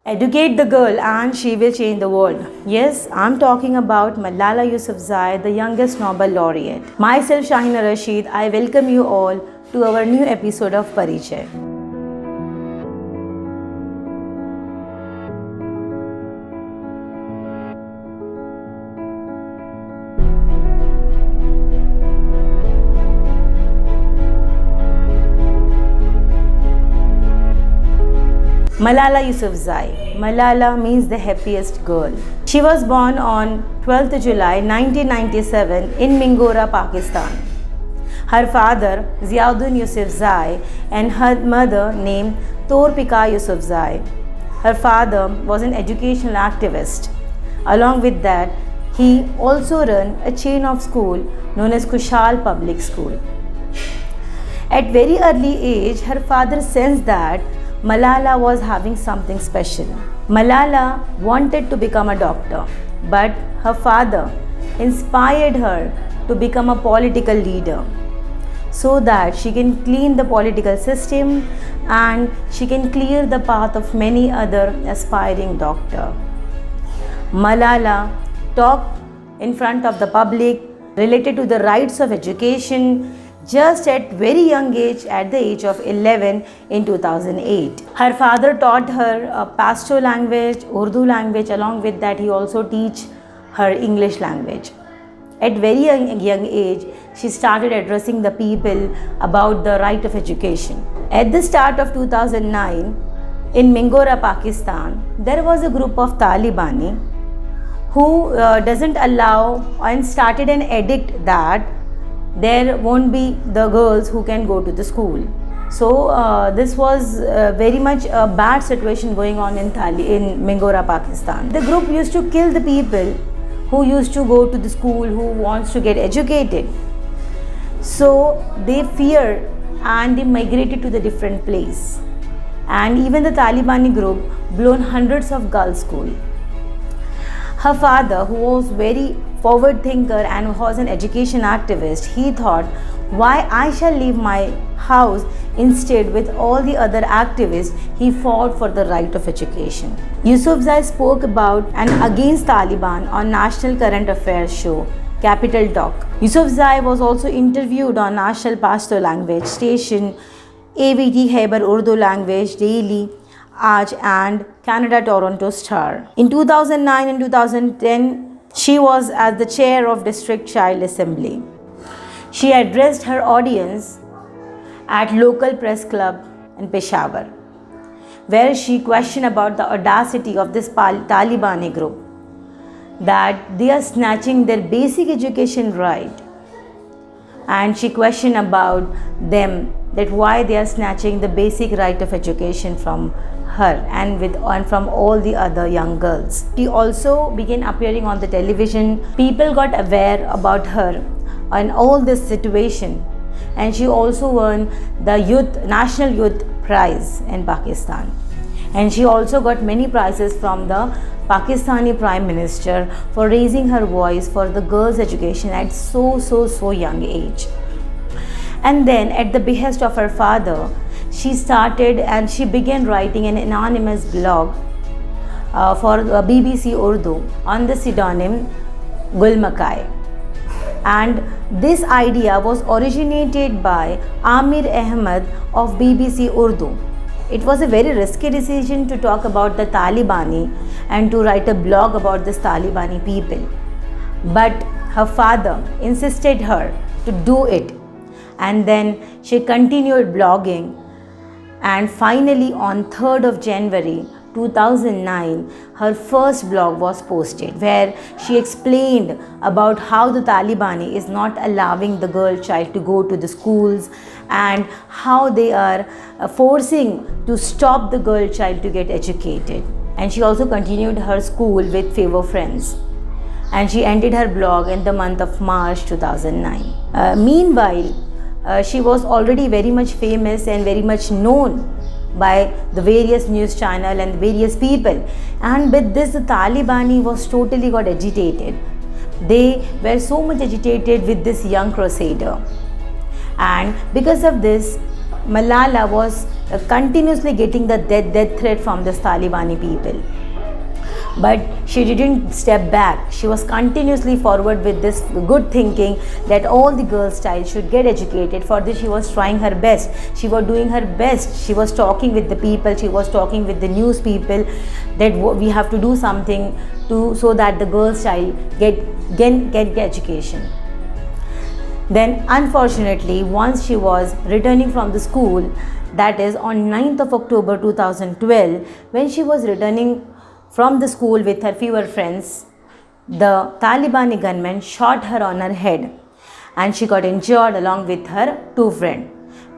Educate the girl and she will change the world. Yes, I'm talking about Malala Yousafzai, the youngest Nobel laureate. Myself, Shahina Rashid, I welcome you all to our new episode of Parichay. Malala Yousafzai. Malala means the happiest girl. She was born on 12th July 1997 in Mingora, Pakistan. Her father, Ziauddin Yousafzai, and her mother named Torpika Yousafzai. Her father was an educational activist. Along with that, he also ran a chain of school known as Kushal Public School. At very early age, her father sensed that Malala was having something special. Malala wanted to become a doctor, but her father inspired her to become a political leader so that she can clean the political system and she can clear the path of many other aspiring doctors. Malala talked in front of the public related to the rights of education just at very young age, at the age of 11 in 2008. Her father taught her Pashto language, Urdu language. Along with that, he also teach her English language. At very young age, she started addressing the people about the right of education. At the start of 2009, in Mingora, Pakistan, there was a group of Talibani who doesn't allow and started an edict that there won't be the girls who can go to the school. So this was very much a bad situation going on in Mingora, Pakistan. The group used to kill the people who used to go to the school, who wants to get educated. So they feared and they migrated to the different place. And even the Talibani group blown hundreds of girls' school. Her father, who was very forward thinker and was an education activist, he thought, why I shall leave my house? Instead, with all the other activists, he fought for the right of education. Yousafzai spoke about and against Taliban on National Current Affairs show Capital Talk. Yousafzai was also interviewed on National Pashto language station AVT Khyber Urdu language daily Aaj and Canada Toronto Star. In 2009 and 2010, she was as the chair of District Child Assembly. She addressed her audience at local press club in Peshawar, where she questioned about the audacity of this Talibani group, that they are snatching their basic education right. And she questioned about them, that why they are snatching the basic right of education from her and from all the other young girls. She also began appearing on the television. People got aware about her and all this situation, and she also won the National Youth Prize in Pakistan. And she also got many prizes from the Pakistani Prime Minister for raising her voice for the girls' education at so young age. And then at the behest of her father, she started and she began writing an anonymous blog for BBC Urdu on the pseudonym Gul Makai. And this idea was originated by Amir Ahmed of BBC Urdu. It was a very risky decision to talk about the Talibani and to write a blog about this Talibani people. But her father insisted her to do it. And then she continued blogging. And finally on 3rd of January 2009, her first blog was posted where she explained about how the Talibani is not allowing the girl child to go to the schools and how they are forcing to stop the girl child to get educated. And she also continued her school with favor friends. And she ended her blog in the month of March 2009. Meanwhile, she was already very much famous and very much known by the various news channel and various people. And with this, the Talibani was totally got agitated. They were so much agitated with this young crusader. And because of this, Malala was continuously getting the death threat from the Talibani people. But she didn't step back. She was continuously forward with this good thinking that all the girls' child should get educated. For this, she was trying her best. She was doing her best. She was talking with the people. She was talking with the news people that we have to do something so that the girls' child get education. Then, unfortunately, once she was returning from the school, that is on 9th of October 2012, when she was returning from the school with her fewer friends, the Talibani gunmen shot her on her head and she got injured along with her two friends.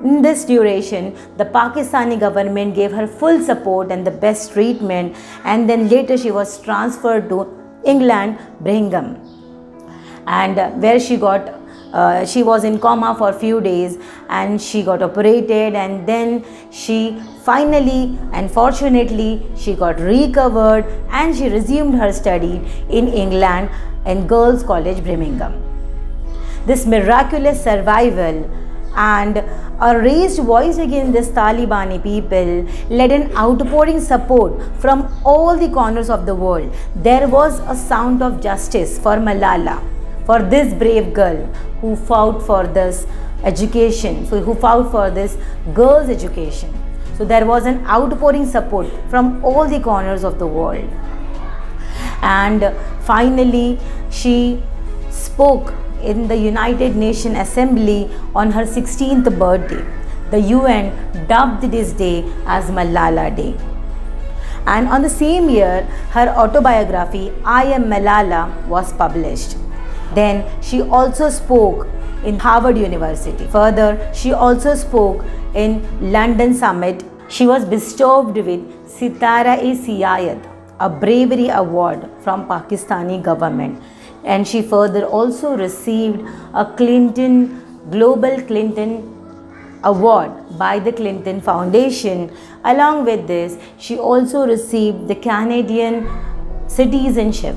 In this duration, the Pakistani government gave her full support and the best treatment, and then later she was transferred to England, Birmingham, and where she was in coma for a few days and she got operated, and then she finally and fortunately she got recovered and she resumed her study in England in Girls College, Birmingham. This miraculous survival and a raised voice against this Talibani people led an outpouring support from all the corners of the world. There was a sound of justice for Malala, for this brave girl who fought for this education, who fought for this girls' education. So there was an outpouring support from all the corners of the world. And finally, she spoke in the United Nations Assembly on her 16th birthday. The UN dubbed this day as Malala Day. And on the same year, her autobiography, I Am Malala, was published. Then she also spoke in Harvard University. Further, she also spoke in London Summit. She was bestowed with Sitara-e-Siyayat, a bravery award from Pakistani government. And she further also received a Global Clinton Award by the Clinton Foundation. Along with this, she also received the Canadian citizenship.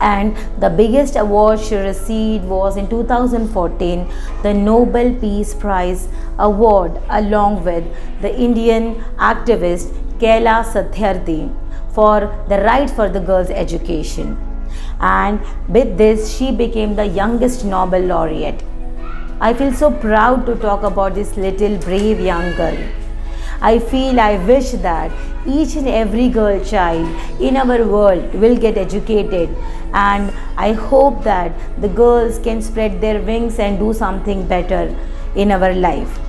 And the biggest award she received was in 2014, the Nobel Peace Prize Award, along with the Indian activist Kaila Satyarthi for the right for the girls' education. And with this, she became the youngest Nobel laureate. I feel so proud to talk about this little brave young girl. I wish that each and every girl child in our world will get educated, and I hope that the girls can spread their wings and do something better in our life.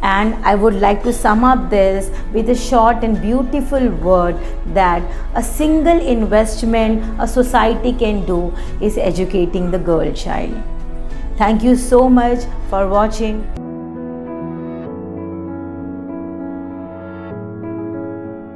And I would like to sum up this with a short and beautiful word that a single investment a society can do is educating the girl child. Thank you so much for watching.